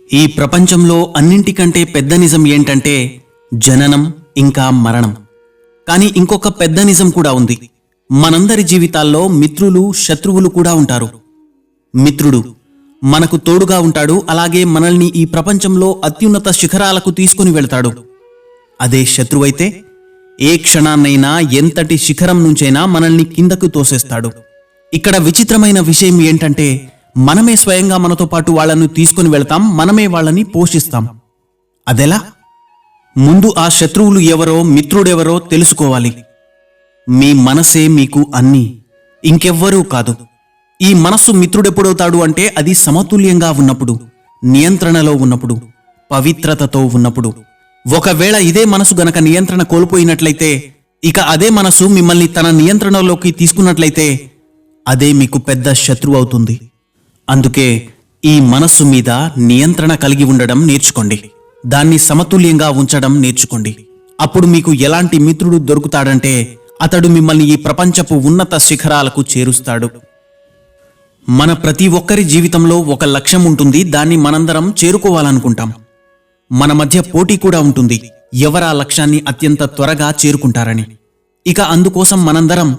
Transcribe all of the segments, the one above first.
ఈ ప్రపంచంలో అన్నింటికంటే పెద్ద నిజం ఏంటంటే జననం ఇంకా మరణం. కానీ ఇంకొక పెద్ద నిజం కూడా ఉంది. మనందరి జీవితాల్లో మిత్రులు, శత్రువులు కూడా ఉంటారు. మిత్రుడు మనకు తోడుగా ఉంటాడు, అలాగే మనల్ని ఈ ప్రపంచంలో అత్యున్నత శిఖరాలకు తీసుకుని వెళ్తాడు. అదే శత్రువైతే ఏ క్షణాన్నైనా ఎంతటి శిఖరం నుంచైనా మనల్ని కిందకు తోసేస్తాడు. ఇక్కడ విచిత్రమైన విషయం ఏంటంటే మనమే స్వయంగా మనతో పాటు వాళ్లను తీసుకుని వెళ్తాం, మనమే వాళ్ళని పోషిస్తాం. అదెలా? ముందు ఆ శత్రువులు ఎవరో, మిత్రుడెవరో తెలుసుకోవాలి. మీ మనసే మీకు అన్నీ, ఇంకెవ్వరూ కాదు. ఈ మనస్సు మిత్రుడెప్పుడవుతాడు అంటే అది సమతుల్యంగా ఉన్నప్పుడు, నియంత్రణలో ఉన్నప్పుడు, పవిత్రతతో ఉన్నప్పుడు. ఒకవేళ ఇదే మనసు గనక నియంత్రణ కోల్పోయినట్లయితే, ఇక అదే మనసు మిమ్మల్ని తన నియంత్రణలోకి తీసుకున్నట్లయితే అదే మీకు పెద్ద శత్రువు అవుతుంది. అందుకే ఈ మనస్సు మీద నియంత్రణ కలిగి ఉండడం నేర్చుకోండి. దాన్ని సమతుల్యంగా ఉంచడం నేర్చుకోండి. అప్పుడు మీకు ఎలాంటి మిత్రుడు దొరుకుతాడంటే అతడు మిమ్మల్ని ఈ ప్రపంచపు ఉన్నత శిఖరాలకు చేరుస్తాడు. మన ప్రతి ఒక్కరి జీవితంలో ఒక లక్ష్యం ఉంటుంది. దాన్ని మనందరం చేరుకోవాలనుకుంటాం. మన మధ్య పోటీ కూడా ఉంటుంది, ఎవరా లక్ష్యాన్ని అత్యంత త్వరగా చేరుకుంటారని. ఇక అందుకోసం మనందరం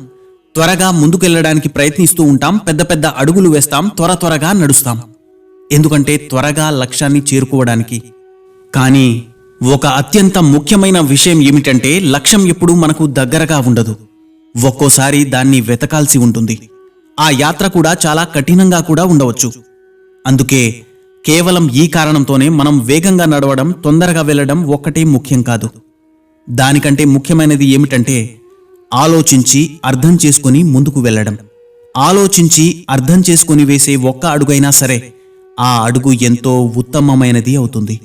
త్వరగా ముందుకెళ్లడానికి ప్రయత్నిస్తూ ఉంటాం. పెద్ద పెద్ద అడుగులు వేస్తాం, త్వరగా నడుస్తాం. ఎందుకంటే త్వరగా లక్ష్యాన్ని చేరుకోవడానికి. కానీ ఒక అత్యంత ముఖ్యమైన విషయం ఏమిటంటే లక్ష్యం ఎప్పుడూ మనకు దగ్గరగా ఉండదు. ఒక్కోసారి దాన్ని వెతకాల్సి ఉంటుంది. ఆ యాత్ర కూడా చాలా కఠినంగా కూడా ఉండవచ్చు. అందుకే కేవలం ఈ కారణంతోనే మనం వేగంగా నడవడం, తొందరగా వెళ్లడం ఒక్కటే ముఖ్యం కాదు. దానికంటే ముఖ్యమైనది ఏమిటంటే ఆలోచించి అర్థం చేసుకుని ముందుకు వెళ్లడం. ఆలోచించి అర్థం చేసుకుని వేసే ఒక్క అడుగైనా సరే ఆ అడుగు ఎంతో ఉత్తమమైనది అవుతుంది.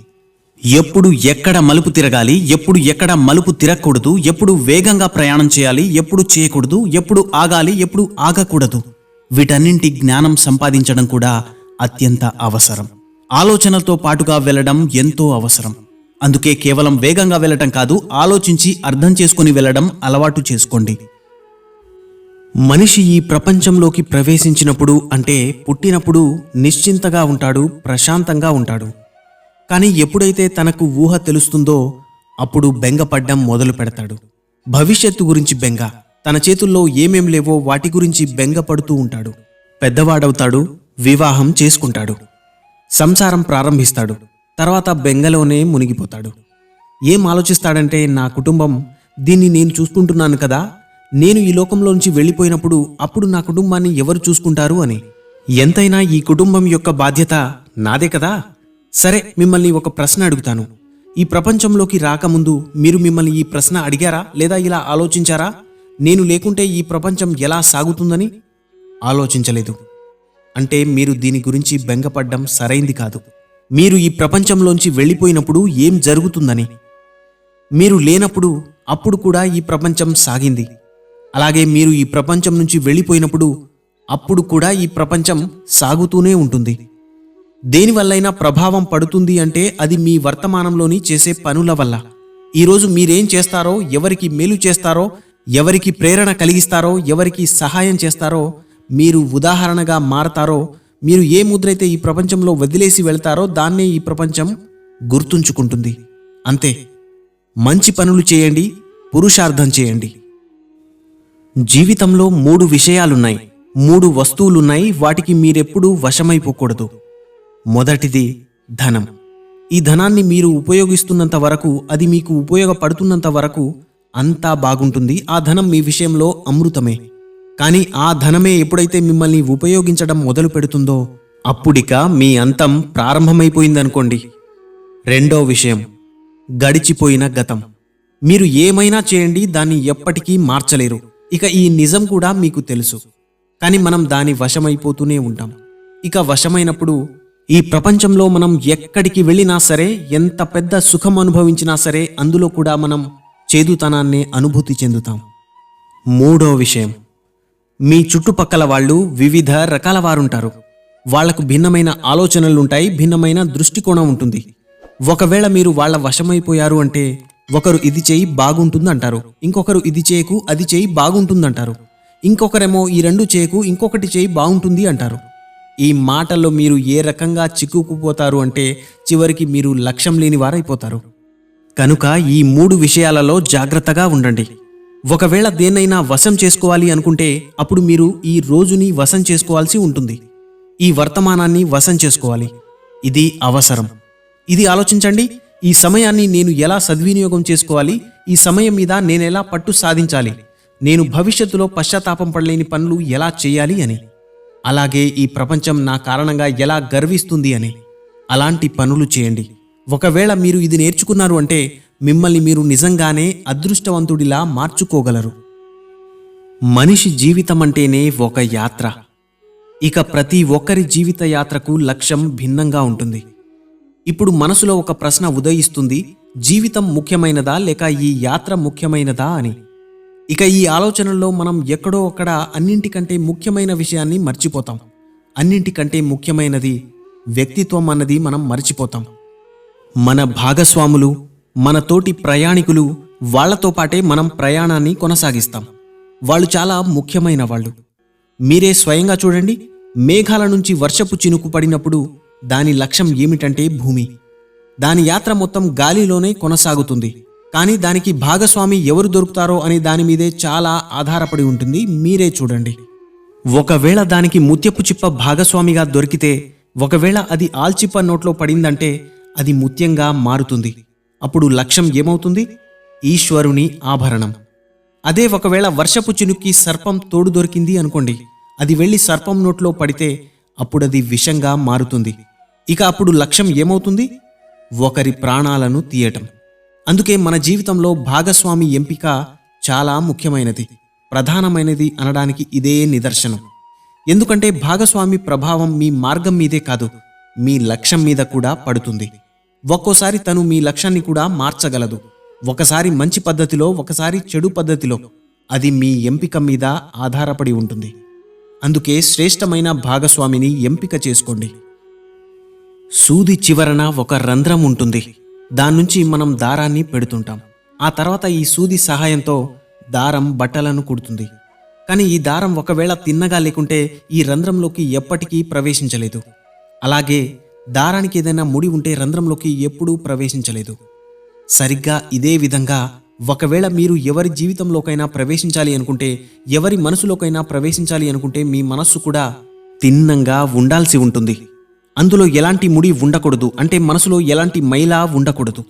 ఎప్పుడు ఎక్కడ మలుపు తిరగాలి, ఎప్పుడు ఎక్కడ మలుపు తిరగకూడదు, ఎప్పుడు వేగంగా ప్రయాణం చేయాలి, ఎప్పుడు చేయకూడదు, ఎప్పుడు ఆగాలి, ఎప్పుడు ఆగకూడదు, వీటన్నింటి జ్ఞానం సంపాదించడం కూడా అత్యంత అవసరం. ఆలోచనలతో పాటుగా వెళ్లడం ఎంతో అవసరం. అందుకే కేవలం వేగంగా వెళ్లటం కాదు, ఆలోచించి అర్థం చేసుకుని వెళ్లడం అలవాటు చేసుకోండి. మనిషి ఈ ప్రపంచంలోకి ప్రవేశించినప్పుడు అంటే పుట్టినప్పుడు నిశ్చింతగా ఉంటాడు, ప్రశాంతంగా ఉంటాడు. కానీ ఎప్పుడైతే తనకు ఊహ తెలుస్తుందో అప్పుడు బెంగపడ్డం మొదలు పెడతాడు. భవిష్యత్తు గురించి బెంగ, తన చేతుల్లో ఏమేం లేవో వాటి గురించి బెంగపడుతూ ఉంటాడు. పెద్దవాడవుతాడు, వివాహం చేసుకుంటాడు, సంసారం ప్రారంభిస్తాడు. తర్వాత బెంగలోనే మునిగిపోతాడు. ఏం ఆలోచిస్తాడంటే నా కుటుంబం, దీన్ని నేను చూసుకుంటున్నాను కదా, నేను ఈ లోకంలోంచి వెళ్ళిపోయినప్పుడు అప్పుడు నా కుటుంబాన్ని ఎవరు చూసుకుంటారు అని. ఎంతైనా ఈ కుటుంబం యొక్క బాధ్యత నాదే కదా. సరే, మిమ్మల్ని ఒక ప్రశ్న అడుగుతాను. ఈ ప్రపంచంలోకి రాకముందు మీరు మిమ్మల్ని ఈ ప్రశ్న అడిగారా, లేదా ఇలా ఆలోచించారా? నేను లేకుంటే ఈ ప్రపంచం ఎలా సాగుతుందని ఆలోచించలేదు. అంటే మీరు దీని గురించి బెంగపడ్డం సరైంది కాదు. మీరు ఈ ప్రపంచంలోంచి వెళ్ళిపోయినప్పుడు ఏం జరుగుతుందని. మీరు లేనప్పుడు అప్పుడు కూడా ఈ ప్రపంచం సాగింది. అలాగే మీరు ఈ ప్రపంచం నుంచి వెళ్ళిపోయినప్పుడు అప్పుడు కూడా ఈ ప్రపంచం సాగుతూనే ఉంటుంది. దేనివల్లైనా ప్రభావం పడుతుంది అంటే అది మీ వర్తమానంలోని చేసే పనుల వల్ల. ఈరోజు మీరేం చేస్తారో, ఎవరికి మేలు చేస్తారో, ఎవరికి ప్రేరణ కలిగిస్తారో, ఎవరికి సహాయం చేస్తారో, మీరు ఉదాహరణగా మారతారో, మీరు ఏ ముద్రైతే ఈ ప్రపంచంలో వదిలేసి వెళ్తారో దాన్నే ఈ ప్రపంచం గుర్తుంచుకుంటుంది. అంతే. మంచి పనులు చేయండి, పురుషార్థం చేయండి. జీవితంలో 3 విషయాలున్నాయి, 3 వస్తువులున్నాయి. వాటికి మీరెప్పుడూ వశమైపోకూడదు. మొదటిది ధనం. ఈ ధనాన్ని మీరు ఉపయోగిస్తున్నంత వరకు, అది మీకు ఉపయోగపడుతున్నంత వరకు అంతా బాగుంటుంది. ఆ ధనం మీ విషయంలో అమృతమే. కానీ ఆ ధనమే ఎప్పుడైతే మిమ్మల్ని ఉపయోగించడం మొదలు పెడుతుందో అప్పుడిక మీ అంతం ప్రారంభమైపోయిందనుకోండి. రెండో విషయం గడిచిపోయిన గతం. మీరు ఏమైనా చేయండి, దాన్ని ఎప్పటికీ మార్చలేరు. ఇక ఈ నిజం కూడా మీకు తెలుసు. కానీ మనం దాని వశమైపోతూనే ఉంటాం. ఇక వశమైనప్పుడు ఈ ప్రపంచంలో మనం ఎక్కడికి వెళ్ళినా సరే, ఎంత పెద్ద సుఖం అనుభవించినా సరే అందులో కూడా మనం చేదుతనాన్నే అనుభూతి చెందుతాం. మూడో విషయం, మీ చుట్టుపక్కల వాళ్ళు వివిధ రకాల వారుంటారు. వాళ్లకు భిన్నమైన ఆలోచనలుంటాయి, భిన్నమైన దృష్టికోణం ఉంటుంది. ఒకవేళ మీరు వాళ్ళ వశమైపోయారు అంటే ఒకరు ఇది చేయి బాగుంటుందంటారు, ఇంకొకరు ఇది చేయకు అది చేయి బాగుంటుందంటారు, ఇంకొకరేమో ఈ 2 చేయకు ఇంకొకటి చేయి బాగుంటుంది అంటారు. ఈ మాటల్లో మీరు ఏ రకంగా చిక్కుకుపోతారు అంటే చివరికి మీరు లక్ష్యం లేని వారైపోతారు. కనుక ఈ 3 విషయాలలో జాగ్రత్తగా ఉండండి. ఒకవేళ దేన్నైనా వశం చేసుకోవాలి అనుకుంటే అప్పుడు మీరు ఈ రోజుని వశం చేసుకోవాల్సి ఉంటుంది. ఈ వర్తమానాన్ని వశం చేసుకోవాలి. ఇది అవసరం. ఇది ఆలోచించండి. ఈ సమయాన్ని నేను ఎలా సద్వినియోగం చేసుకోవాలి, ఈ సమయం మీద నేనెలా పట్టు సాధించాలి, నేను భవిష్యత్తులో పశ్చాత్తాపం పడలేని పనులు ఎలా చేయాలి అని, అలాగే ఈ ప్రపంచం నా కారణంగా ఎలా గర్విస్తుంది అని. అలాంటి పనులు చేయండి. ఒకవేళ మీరు ఇది నేర్చుకున్నారు అంటే మిమ్మల్ని మీరు నిజంగానే అదృష్టవంతుడిలా మార్చుకోగలరు. మనిషి జీవితం అంటేనే ఒక యాత్ర. ఇక ప్రతి ఒక్కరి జీవిత యాత్రకు లక్ష్యం భిన్నంగా ఉంటుంది. ఇప్పుడు మనసులో ఒక ప్రశ్న ఉదయిస్తుంది, జీవితం ముఖ్యమైనదా లేక ఈ యాత్ర ముఖ్యమైనదా అని. ఇక ఈ ఆలోచనల్లో మనం ఎక్కడో అక్కడ అన్నింటికంటే ముఖ్యమైన విషయాన్ని మర్చిపోతాం. అన్నింటికంటే ముఖ్యమైనది వ్యక్తిత్వం అన్నది మనం మర్చిపోతాం. మన భాగస్వాములు, మన తోటి ప్రయాణికులు, వాళ్లతో పాటే మనం ప్రయాణాన్ని కొనసాగిస్తాం. వాళ్ళు చాలా ముఖ్యమైన వాళ్ళు. మీరే స్వయంగా చూడండి, మేఘాల నుంచి వర్షపు చినుకు పడినప్పుడు దాని లక్ష్యం ఏమిటంటే భూమి. దాని యాత్ర మొత్తం గాలిలోనే కొనసాగుతుంది. కానీ దానికి భాగస్వామి ఎవరు దొరుకుతారో అనే దాని మీదే చాలా ఆధారపడి ఉంటుంది. మీరే చూడండి. ఒకవేళ దానికి ముత్యపు చిప్ప భాగస్వామిగా దొరికితే, ఒకవేళ అది ఆల్చిప్ప నోట్లో పడిందంటే అది ముత్యంగా మారుతుంది. అప్పుడు లక్ష్యం ఏమవుతుంది? ఈశ్వరుని ఆభరణం. అదే ఒకవేళ వర్షపు చినుక్కి సర్పం తోడు దొరికింది అనుకోండి, అది వెళ్ళి సర్పం నోట్లో పడితే అప్పుడది విషంగా మారుతుంది. ఇక అప్పుడు లక్ష్యం ఏమవుతుంది? ఒకరి ప్రాణాలను తీయటం. అందుకే మన జీవితంలో భాగస్వామి ఎంపిక చాలా ముఖ్యమైనది, ప్రధానమైనది అనడానికి ఇదే నిదర్శనం. ఎందుకంటే భాగస్వామి ప్రభావం మీ మార్గం మీదే కాదు, మీ లక్ష్యం మీద కూడా పడుతుంది. ఒక్కోసారి తను మీ లక్ష్యాన్ని కూడా మార్చగలదు. ఒకసారి మంచి పద్ధతిలో, ఒకసారి చెడు పద్ధతిలో. అది మీ ఎంపిక మీద ఆధారపడి ఉంటుంది. అందుకే శ్రేష్టమైన భాగస్వామిని ఎంపిక చేసుకోండి. సూది చివరన ఒక రంధ్రం ఉంటుంది. దాన్నుంచి మనం దారాన్ని పెడుతుంటాం. ఆ తర్వాత ఈ సూది సహాయంతో దారం బట్టలను కుడుతుంది. కానీ ఈ దారం ఒకవేళ తిన్నగా లేకుంటే ఈ రంధ్రంలోకి ఎప్పటికీ ప్రవేశించలేదు. అలాగే దారానికి ఏదైనా ముడి ఉంటే రంధ్రంలోకి ఎప్పుడూ ప్రవేశించలేదు. సరిగ్గా ఇదే విధంగా ఒకవేళ మీరు ఎవరి జీవితంలోకైనా ప్రవేశించాలి అనుకుంటే, ఎవరి మనసులోకైనా ప్రవేశించాలి అనుకుంటే మీ మనస్సు కూడా తిన్నంగా ఉండాల్సి ఉంటుంది. అందులో ఎలాంటి ముడి ఉండకూడదు. అంటే మనసులో ఎలాంటి మైల ఉండకూడదు,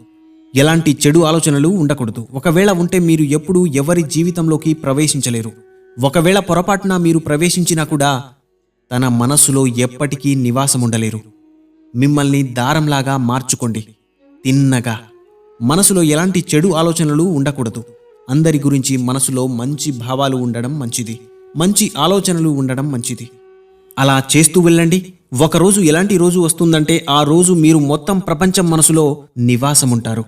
ఎలాంటి చెడు ఆలోచనలు ఉండకూడదు. ఒకవేళ ఉంటే మీరు ఎప్పుడూ ఎవరి జీవితంలోకి ప్రవేశించలేరు. ఒకవేళ పొరపాటున మీరు ప్రవేశించినా కూడా తన మనస్సులో ఎప్పటికీ నివాసముండలేరు. మిమ్మల్ని దారంలాగా మార్చుకోండి. తిన్నగా మనసులో ఎలాంటి చెడు ఆలోచనలు ఉండకూడదు. అందరి గురించి మనసులో మంచి భావాలు ఉండడం మంచిది, మంచి ఆలోచనలు ఉండడం మంచిది. అలా చేస్తూ వెళ్ళండి. ఒకరోజు ఎలాంటి రోజు వస్తుందంటే ఆ రోజు మీరు మొత్తం ప్రపంచం మనసులో నివాసముంటారు.